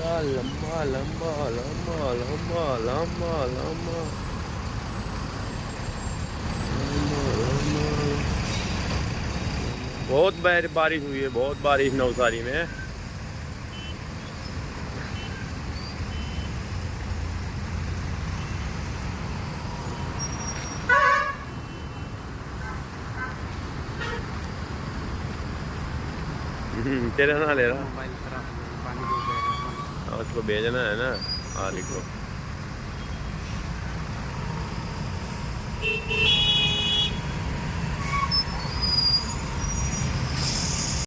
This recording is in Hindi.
पूरा लंबा लंबा लंबा लंबा लंबा लंबा बहुत बारिश हुई है, बहुत बारिश नवसारी में। तेरा ना ले रहा। मोबाइल खराब हो गया, पानी गिर जाएगा। उसको भेजना है ना आलिफ को।